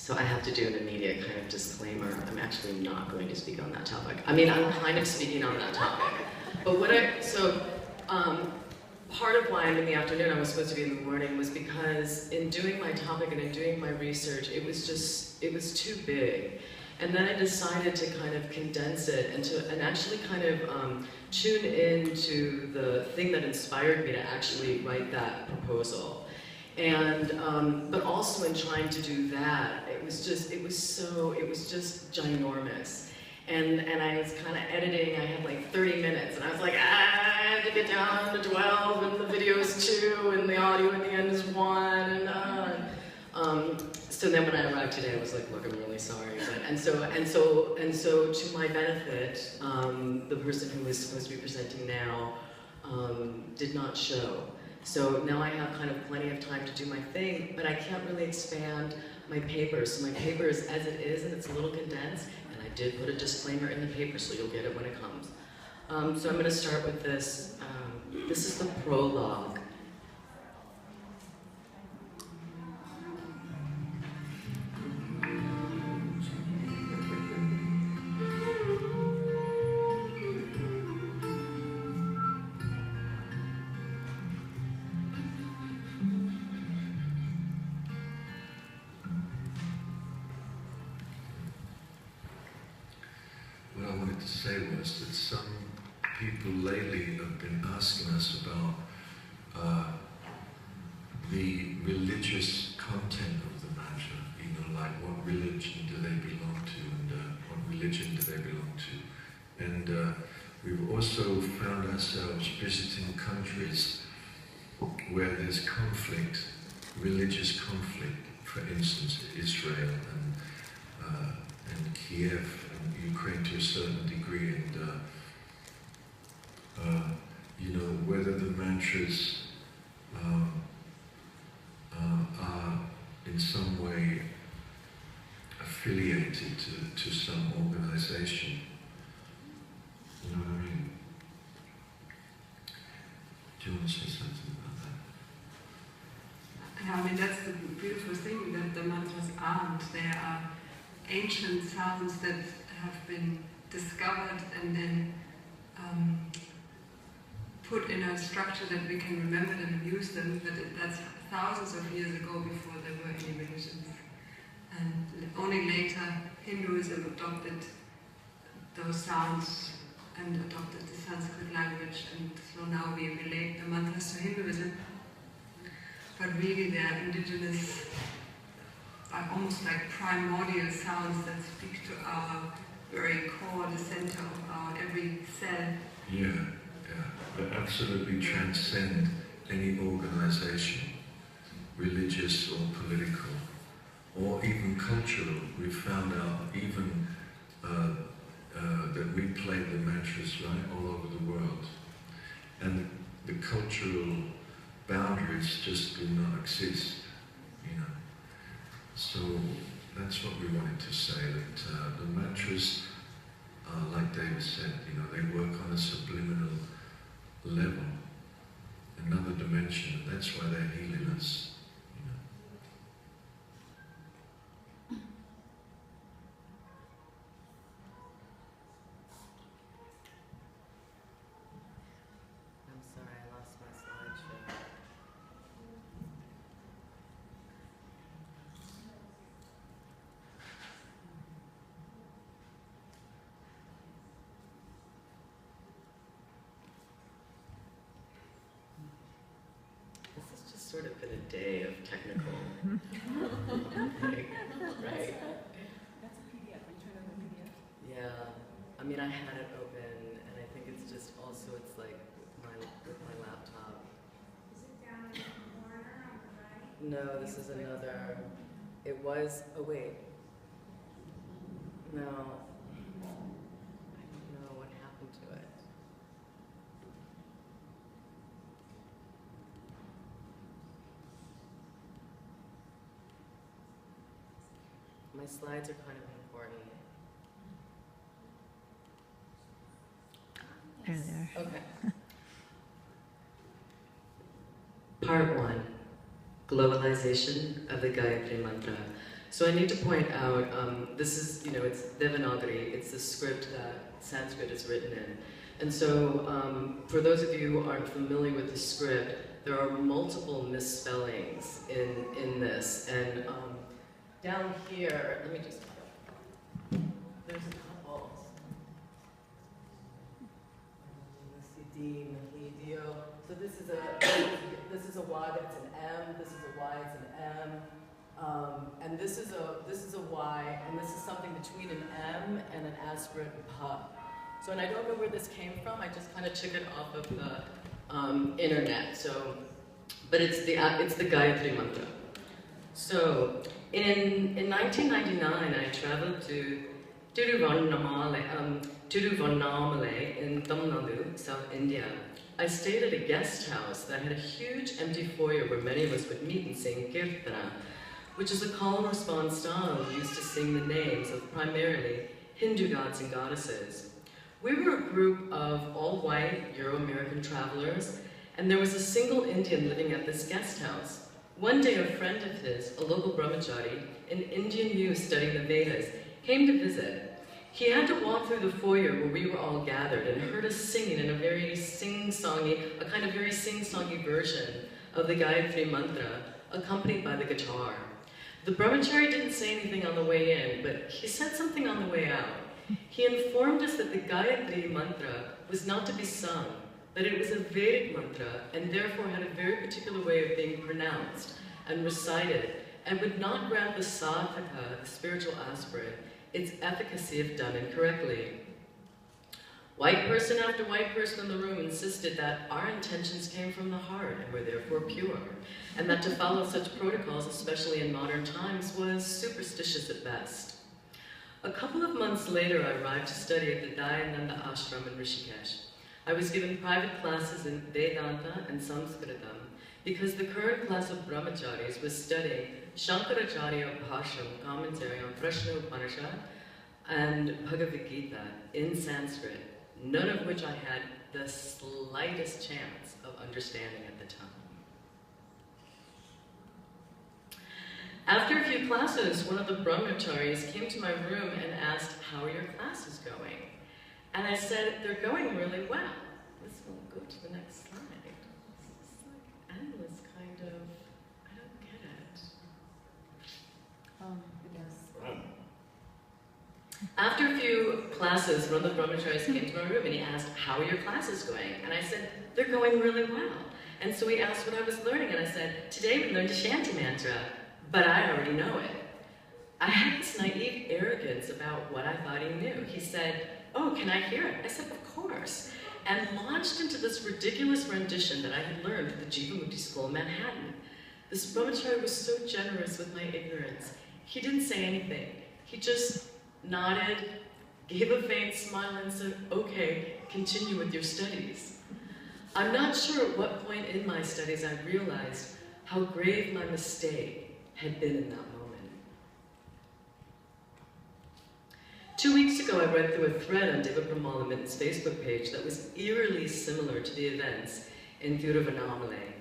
So I have to do an immediate kind of disclaimer. I'm actually not going to speak on that topic. I mean, I'm kind of speaking on that topic. But part of why I'm in the afternoon, I was supposed to be in the morning, was because in doing my topic and in doing my research, it was too big. And then I decided to kind of condense it and actually kind of tune into the thing that inspired me to actually write that proposal. And, but also in trying to do that, it was just ginormous. And I was kind of editing, I had like 30 minutes, and I was like, I had to get down to 12, and the video is 2, and the audio at the end is 1, so then when I arrived today, I was like, look, I'm really sorry. And so to my benefit, the person who was supposed to be presenting now did not show. So now I have kind of plenty of time to do my thing, but I can't really expand my paper. So my paper is as it is, and it's a little condensed, and I did put a disclaimer in the paper, so you'll get it when it comes. So I'm going to start with this. This is the prologue. What I wanted to say was that some people lately have been asking us about the religious content of the mantra, like what religion do they belong to, and what religion do they belong to. And we've also found ourselves visiting countries where there's conflict, religious conflict, for instance, Israel and Kiev and Ukraine to a certain degree, and whether the mantras are in some way affiliated to some organization. You know what I mean? Do you want to say something about that? Yeah, I mean, that's the beautiful thing, that the mantras aren't. They are ancient sounds that have been discovered and then put in a structure that we can remember them and use them, but that's thousands of years ago before there were any religions. And only later Hinduism adopted those sounds and adopted the Sanskrit language, and so now we relate the mantras to Hinduism. But really they are indigenous, almost like primordial sounds that speak to our very core, the center of our every cell. Yeah. They absolutely transcend any organization, religious or political, or even cultural. We've found out even that we play the mantras all over the world, and the cultural boundaries just do not exist, So that's what we wanted to say, that the mantras, like David said, they work on a subliminal level, another dimension, and that's why they're healing us. I'm sorry, I lost my slideshow. This has just sort of been a day of technical, right? That's a PDF. Are you trying to open a PDF? Yeah, I mean, I had it open, and I think it's just also, it's like with my laptop. Is it down in the corner on the right? No, this is another, it was, oh wait. No. I don't know what happened to it. My slides are kind of important. There they are. Okay. Part 1, Globalization of the Gayatri Mantra. So I need to point out, this is, it's Devanagari, it's the script that Sanskrit is written in. And so for those of you who aren't familiar with the script, there are multiple misspellings in this. And down here, let me just, there's a couple. So this is a Y that's an M, this is a Y, it's an M. And this is a Y, and this is something between an M and an aspirate P. So, and I don't know where this came from. I just kind of took it off of the internet. So, but it's the Gayatri mantra. So, in 1999, I traveled to Tiruvannamale in Tamil Nadu, South India. I stayed at a guest house that had a huge empty foyer where many of us would meet and sing kirtana, which is a call and response style used to sing the names of primarily Hindu gods and goddesses. We were a group of all-white Euro-American travelers, and there was a single Indian living at this guest house. One day, a friend of his, a local brahmachari, an Indian youth studying the Vedas, came to visit. He had to walk through the foyer where we were all gathered and heard us singing in a very sing-songy, a kind of very sing-songy version of the Gayatri mantra, accompanied by the guitar. The brahmachari didn't say anything on the way in, but he said something on the way out. He informed us that the Gayatri mantra was not to be sung, that it was a Vedic mantra and therefore had a very particular way of being pronounced and recited, and would not grant the sadhaka, the spiritual aspirant, its efficacy if done incorrectly. White person after white person in the room insisted that our intentions came from the heart and were therefore pure, and that to follow such protocols, especially in modern times, was superstitious at best. A couple of months later, I arrived to study at the Dayananda Ashram in Rishikesh. I was given private classes in Vedanta and Sanskritam because the current class of brahmacharis was studying Shankaracharya Bhasham commentary on Prashna Upanishad and Bhagavad Gita in Sanskrit, none of which I had the slightest chance of understanding at the time. After a few classes, one of the brahmacharis came to my room and asked, "How are your classes going?" And I said, "They're going really well." This will go to the next slide. This is like endless kind of, I don't get it. Yes. After a few classes, one of the brahmacharis came to my room and he asked, "How are your classes going?" And I said, "They're going really well." And so he asked what I was learning, and I said, "Today we learned a Shanti mantra, but I already know it." I had this naive arrogance about what I thought he knew. He said, "Oh, can I hear it?" I said, "Of course," and launched into this ridiculous rendition that I had learned at the Jivamukti School in Manhattan. This brahmachari was so generous with my ignorance. He didn't say anything. He just nodded, gave a faint smile, and said, "Okay, continue with your studies." I'm not sure at what point in my studies I realized how grave my mistake had been in that moment. 2 weeks ago, I read through a thread on Deva Premal Mitten's Facebook page that was eerily similar to the events in Tiruvannamale.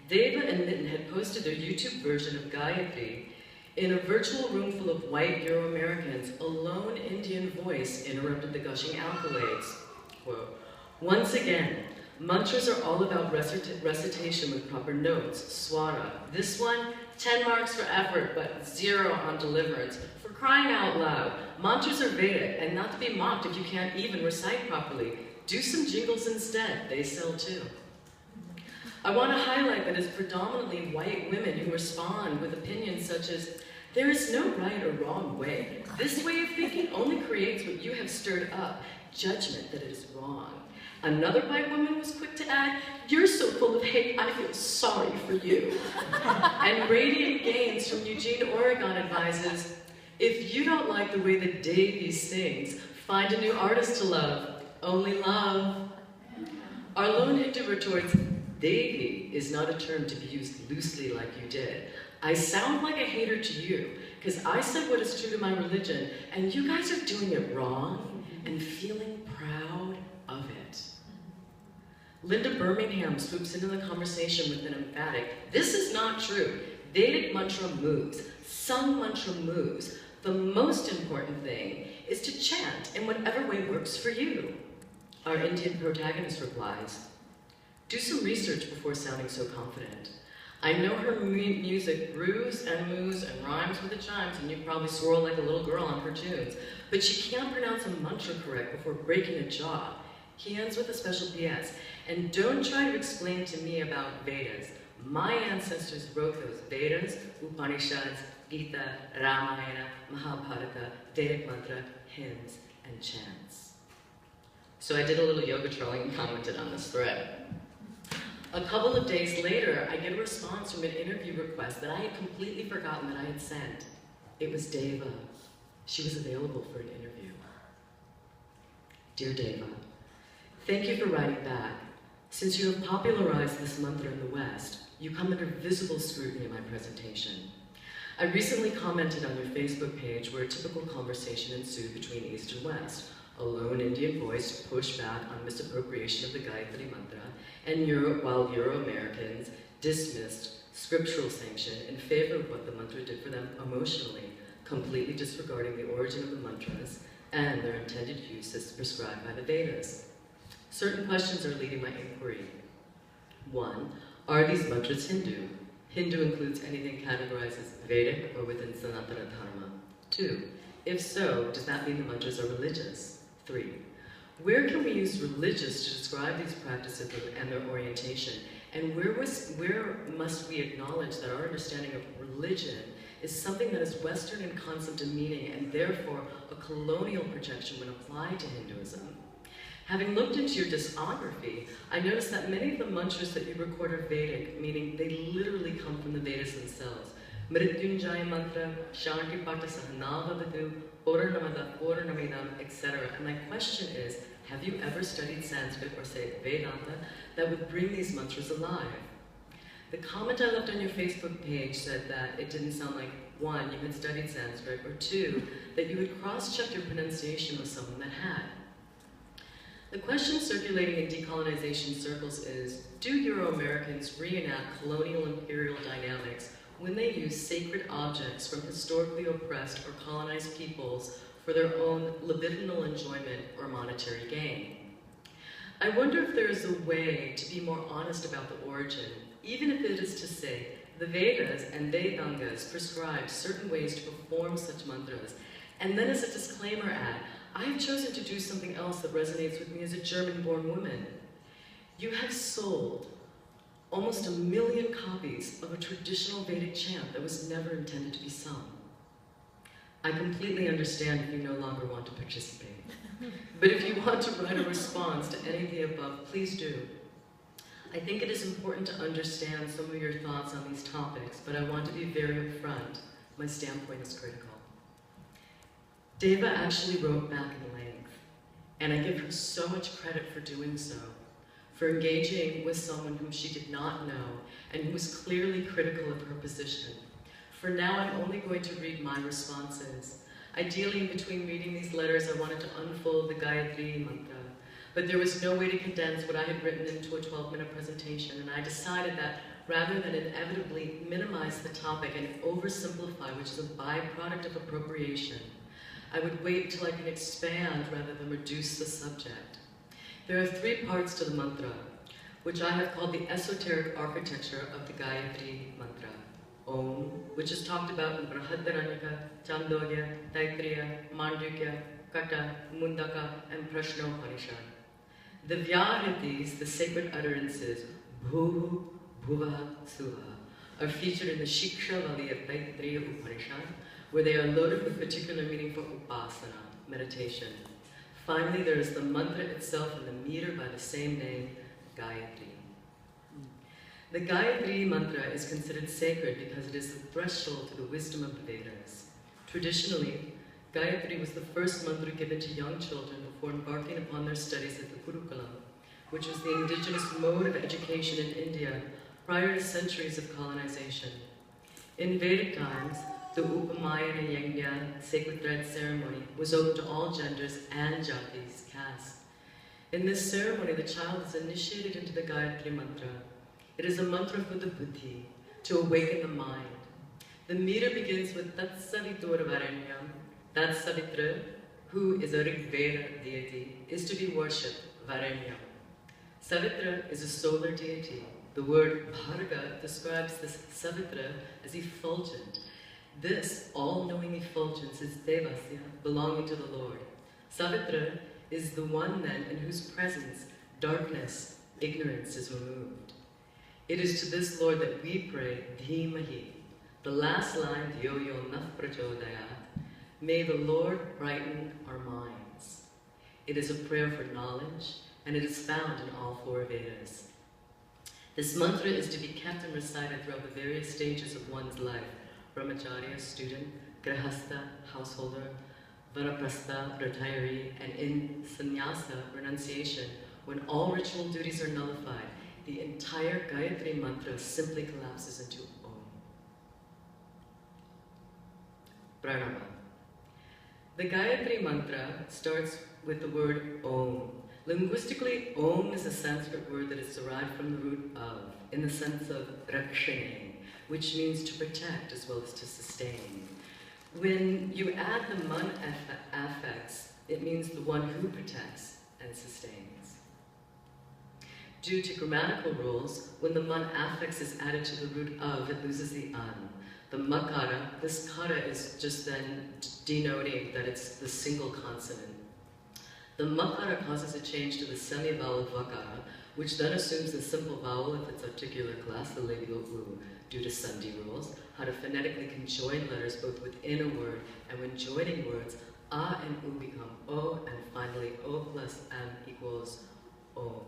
Deva and Mitten had posted their YouTube version of Gayatri in a virtual room full of white Euro-Americans. A lone Indian voice interrupted the gushing accolades. Quote, "Once again, mantras are all about recitation with proper notes, swara. This one, 10 marks for effort, but 0 on deliverance. For crying out loud, mantras are Vedic and not to be mocked if you can't even recite properly. Do some jingles instead, they sell too." I want to highlight that it's predominantly white women who respond with opinions such as, "There is no right or wrong way. This way of thinking only creates what you have stirred up, judgment that it is wrong." Another white woman was quick to add, "You're so full of hate, I feel sorry for you." And Radiant Gaines from Eugene, Oregon advises, "If you don't like the way that Davy sings, find a new artist to love. Only love." Our lone Hindu retorts, "Devi is not a term to be used loosely like you did. I sound like a hater to you, because I said what is true to my religion, and you guys are doing it wrong and feeling proud of it." Linda Birmingham swoops into the conversation with an emphatic, "This is not true. Vedic mantra moves, sung mantra moves. The most important thing is to chant in whatever way works for you. Our Indian protagonist replies, do some research before sounding so confident. I know her music grooves and moves and rhymes with the chimes, and you probably swirl like a little girl on her tunes, but she can't pronounce a mantra correct before breaking a jaw. He ends with a special PS, and don't try to explain to me about Vedas. My ancestors wrote those Vedas, Upanishads, Gita, Ramayana, Mahabharata, Vedic mantra, hymns, and chants. So I did a little yoga trolling and commented on this thread. A couple of days later, I get a response from an interview request that I had completely forgotten that I had sent. It was Deva. She was available for an interview. Dear Deva, thank you for writing back. Since you have popularized this mantra in the West, you come under visible scrutiny in my presentation. I recently commented on your Facebook page where a typical conversation ensued between East and West. A lone Indian voice pushed back on misappropriation of the Gayatri mantra, and while Euro-Americans dismissed scriptural sanction in favor of what the mantra did for them emotionally, completely disregarding the origin of the mantras and their intended use as prescribed by the Vedas. Certain questions are leading my inquiry. 1. Are these mantras Hindu? Hindu includes anything categorized as Vedic or within Sanatana Dharma. 2. If so, does that mean the mantras are religious? 3. Where can we use religious to describe these practices and their orientation? And where must we acknowledge that our understanding of religion is something that is Western in concept and meaning, and therefore a colonial projection when applied to Hinduism? Having looked into your discography, I noticed that many of the mantras that you record are Vedic, meaning they literally come from the Vedas themselves. Mrityunjaya mantra, Shanti Pata Sahanavavadu, Purnamada, etc. And my question is, have you ever studied Sanskrit or say Vedanta that would bring these mantras alive? The comment I left on your Facebook page said that it didn't sound like, 1, you had studied Sanskrit, or 2, that you had cross-checked your pronunciation with someone that had. The question circulating in decolonization circles is, do Euro-Americans reenact colonial imperial dynamics when they use sacred objects from historically oppressed or colonized peoples for their own libidinal enjoyment or monetary gain? I wonder if there is a way to be more honest about the origin, even if it is to say the Vedas and Vedangas prescribe certain ways to perform such mantras, and then as a disclaimer add, I have chosen to do something else that resonates with me as a German-born woman. You have sold almost 1 million copies of a traditional Vedic chant that was never intended to be sung. I completely understand if you no longer want to participate. But if you want to write a response to any of the above, please do. I think it is important to understand some of your thoughts on these topics, but I want to be very upfront. My standpoint is critical. Deva actually wrote back in length, and I give her so much credit for doing so, for engaging with someone whom she did not know and who was clearly critical of her position. For now, I'm only going to read my responses. Ideally, in between reading these letters, I wanted to unfold the Gayatri mantra, but there was no way to condense what I had written into a 12-minute presentation, and I decided that rather than inevitably minimize the topic and oversimplify, which is a byproduct of appropriation, I would wait until I can expand rather than reduce the subject. There are 3 parts to the mantra, which I have called the esoteric architecture of the Gayatri mantra. Om, which is talked about in Brihadaranyaka, Chandogya, Taittiriya, Mandukya, Kata, Mundaka, and Prashnopanishad. The Vyaritis, the sacred utterances, Bhuhu, Bhuvaha, Suha, are featured in the Shikshavali of Taittiriya Upanishad, where they are loaded with particular meaning for upasana, meditation. Finally, there is the mantra itself in the meter by the same name, Gayatri. The Gayatri mantra is considered sacred because it is the threshold to the wisdom of the Vedas. Traditionally, Gayatri was the first mantra given to young children before embarking upon their studies at the Gurukulam, which was the indigenous mode of education in India prior to centuries of colonization. In Vedic times, the Upamayana Yajna, sacred thread ceremony, was open to all genders and jatis, castes. In this ceremony, the child is initiated into the Gayatri mantra. It is a mantra for the buddhi, to awaken the mind. The meter begins with Tat Savitur Varenyam. That Savitra, who is a Rig Veda deity, is to be worshipped, Varenyam. Savitra is a solar deity. The word Bharga describes this Savitra as effulgent. This all-knowing effulgence is Devasya, belonging to the Lord. Savitra is the one then in whose presence darkness, ignorance is removed. It is to this Lord that we pray, Dhimahi. The last line, Yo Yo Naf Prachodayat, may the Lord brighten our minds. It is a prayer for knowledge, and it is found in all 4 Vedas. This mantra is to be kept and recited throughout the various stages of one's life: brahmacharya, student; grahastha, householder; vanaprastha, retiree; and in sannyasa, renunciation, when all ritual duties are nullified, the entire Gayatri mantra simply collapses into Om. Pranama. The Gayatri mantra starts with the word Om. Linguistically, Om is a Sanskrit word that is derived from the root of, in the sense of rakshane, which means to protect as well as to sustain. When you add the man affix, it means the one who protects and sustains. Due to grammatical rules, when the man affix is added to the root of, it loses the an. The makara, this kara is just then denoting that it's the single consonant. The makara causes a change to the semi-vowel vakara, which then assumes the simple vowel if it's articular class, the labial u, due to Sandhi rules, how to phonetically conjoin letters both within a word, and when joining words, a and u become o, and finally o plus m equals om.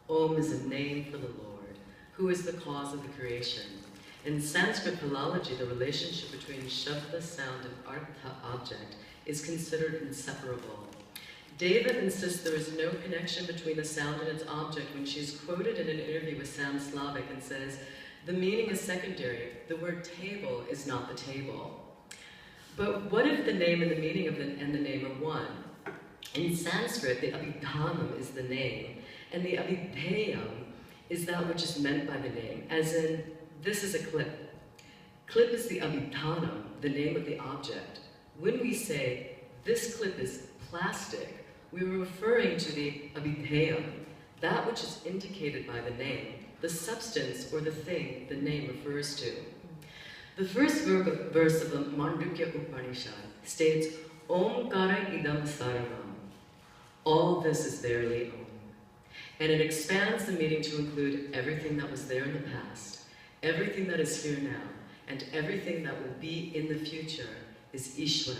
Om is a name for the Lord, who is the cause of the creation. In Sanskrit philology, the relationship between shabda, sound, and artha, object, is considered inseparable. Deva insists there is no connection between the sound and its object when she is quoted in an interview with Sam Slavic and says, the meaning is secondary, the word table is not the table. But what if the name and the meaning of and the name are one? In Sanskrit, the abhidhanam is the name, and the abhidheyam is that which is meant by the name, as in, this is a clip. Clip is the abhidhanam, the name of the object. When we say, this clip is plastic, we are referring to the abhidheyam, that which is indicated by the name, the substance or the thing the name refers to. The first verse of the Mandukya Upanishad states, Omkara idam sarvam. All this is verily Om. And it expands the meaning to include everything that was there in the past, everything that is here now, and everything that will be in the future is Ishvara,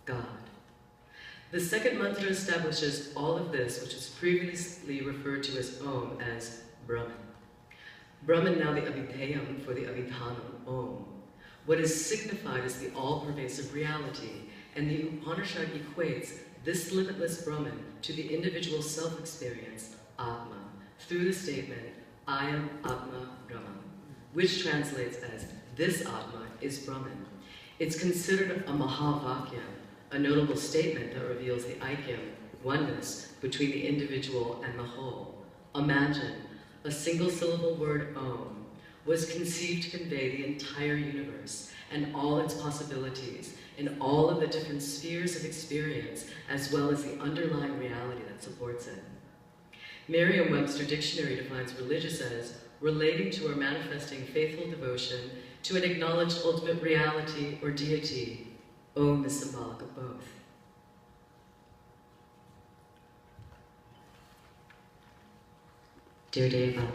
God. The second mantra establishes all of this, which is previously referred to as Om, as Brahman. Brahman, now the abhidheyam for the abhidhanam, Om. What is signified is the all-pervasive reality, and the Upanishad equates this limitless Brahman to the individual self-experience, Atma, through the statement, I am Atma Brahman, which translates as, this Atma is Brahman. It's considered a Mahavakya, a notable statement that reveals the Aikyam, oneness, between the individual and the whole. Imagine, a single syllable word Om was conceived to convey the entire universe and all its possibilities in all of the different spheres of experience, as well as the underlying reality that supports it. Merriam-Webster Dictionary defines religious as relating to or manifesting faithful devotion to an acknowledged ultimate reality or deity. Om is symbolic of both. Dear Deva,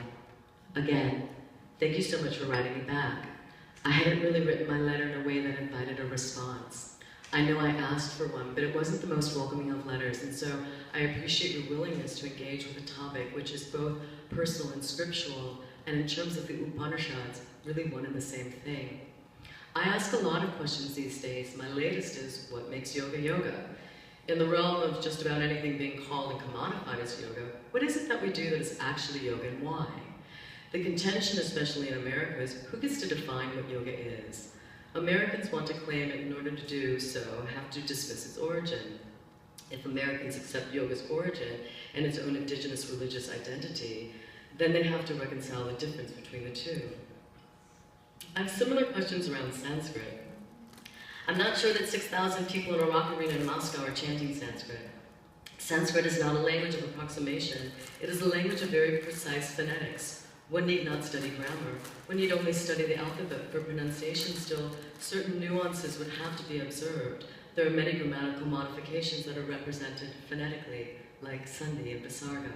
again, thank you so much for writing me back. I hadn't really written my letter in a way that invited a response. I know I asked for one, but it wasn't the most welcoming of letters, and so I appreciate your willingness to engage with a topic which is both personal and scriptural, and in terms of the Upanishads, really one and the same thing. I ask a lot of questions these days. My latest is, what makes yoga yoga? In the realm of just about anything being called and commodified as yoga, what is it that we do that is actually yoga, and why? The contention, especially in America, is who gets to define what yoga is? Americans want to claim it in order to do so, have to dismiss its origin. If Americans accept yoga's origin and its own indigenous religious identity, then they have to reconcile the difference between the two. I have similar questions around Sanskrit. I'm not sure that 6,000 people in a rock arena in Moscow are chanting Sanskrit. Sanskrit is not a language of approximation. It is a language of very precise phonetics. One need not study grammar. One need only study the alphabet. For pronunciation still, certain nuances would have to be observed. There are many grammatical modifications that are represented phonetically, like Sandhi and Visarga.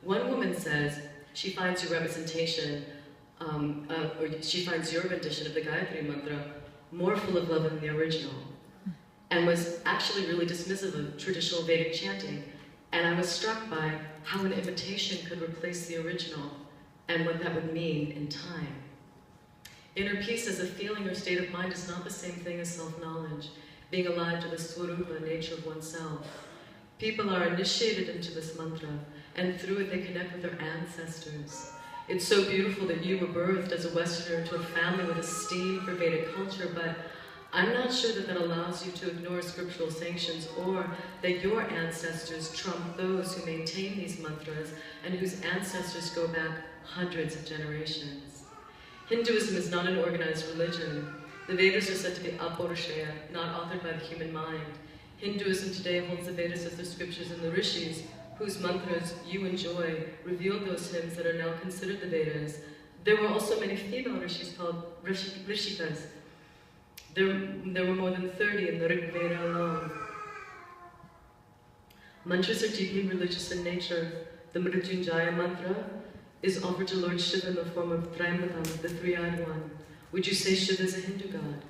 One woman says she finds your representation, or she finds your rendition of the Gayatri Mantra more full of love than the original, and was actually really dismissive of traditional Vedic chanting. And I was struck by how an imitation could replace the original and what that would mean in time. Inner peace as a feeling or state of mind is not the same thing as self-knowledge, being alive to the swarupa nature of oneself. People are initiated into this mantra, and through it they connect with their ancestors. It's so beautiful that you were birthed as a Westerner into a family with esteem for Vedic culture, but I'm not sure that that allows you to ignore scriptural sanctions, or that your ancestors trump those who maintain these mantras and whose ancestors go back hundreds of generations. Hinduism is not an organized religion. The Vedas are said to be apaurusheya, not authored by the human mind. Hinduism today holds the Vedas as the scriptures and the rishis, whose mantras you enjoy, revealed those hymns that are now considered the Vedas. There were also many female rishis called rishikas. There were more than 30 in the Rig Veda alone. Mantras are deeply religious in nature. The Mrityunjaya mantra is offered to Lord Shiva in the form of Triambakam, the three-eyed one. Would you say Shiva is a Hindu god?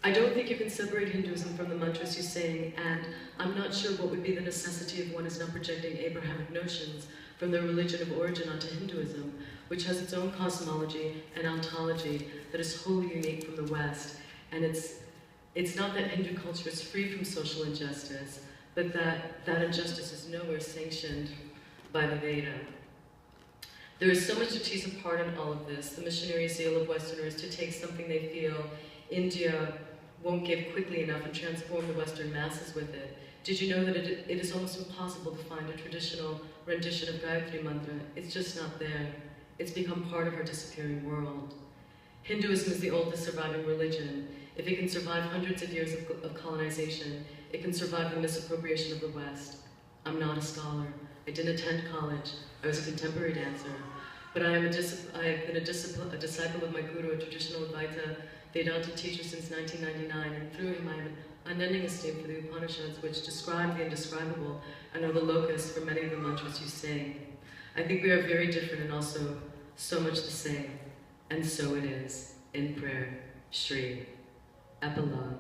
I don't think you can separate Hinduism from the mantras you sing, and I'm not sure what would be the necessity if one is not projecting Abrahamic notions from the religion of origin onto Hinduism, which has its own cosmology and ontology that is wholly unique from the West. And it's not that Hindu culture is free from social injustice, but that injustice is nowhere sanctioned by the Veda. There is so much to tease apart in all of this, the missionary zeal of Westerners to take something they feel India won't give quickly enough and transform the Western masses with it. Did you know that it is almost impossible to find a traditional rendition of Gayatri Mantra? It's just not there. It's become part of our disappearing world. Hinduism is the oldest surviving religion. If it can survive hundreds of years of colonization, it can survive the misappropriation of the West. I'm not a scholar. I didn't attend college. I was a contemporary dancer. But I have been a disciple of my guru, a traditional Advaita Vedanta teacher since 1999, and through him I have an unending esteem for the Upanishads, which describe the indescribable and are the locus for many of the mantras you sing. I think we are very different and also so much the same. And so it is, in prayer, Shri. Epilogue.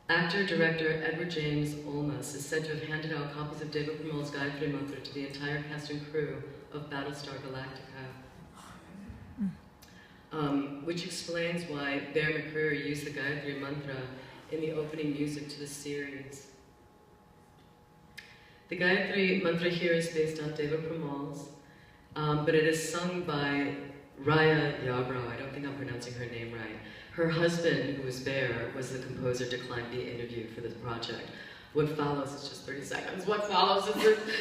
Actor-director Edward James Olmos is said to have handed out copies of Deva Premal's Gayatri Mantra to the entire cast and crew of Battlestar Galactica, which explains why Bear McCreary used the Gayatri Mantra in the opening music to the series. The Gayatri Mantra here is based on Deva Premal's, but it is sung by Raya Yarbrough. I don't think I'm pronouncing her name right. Her husband, who was Bear, was the composer, declined being interviewed for this project. What follows is just 30 seconds. What follows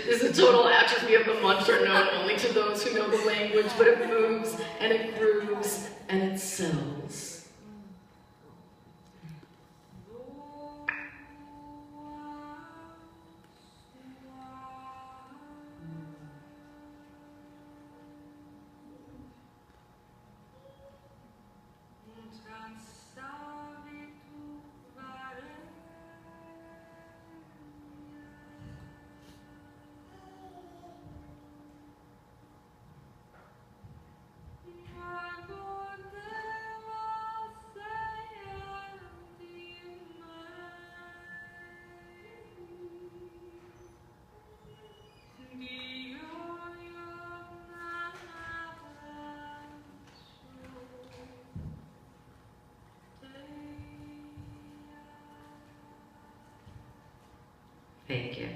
is a total atrophy of the mantra known only to those who know the language, but it moves and it grooves and it sells. Thank you.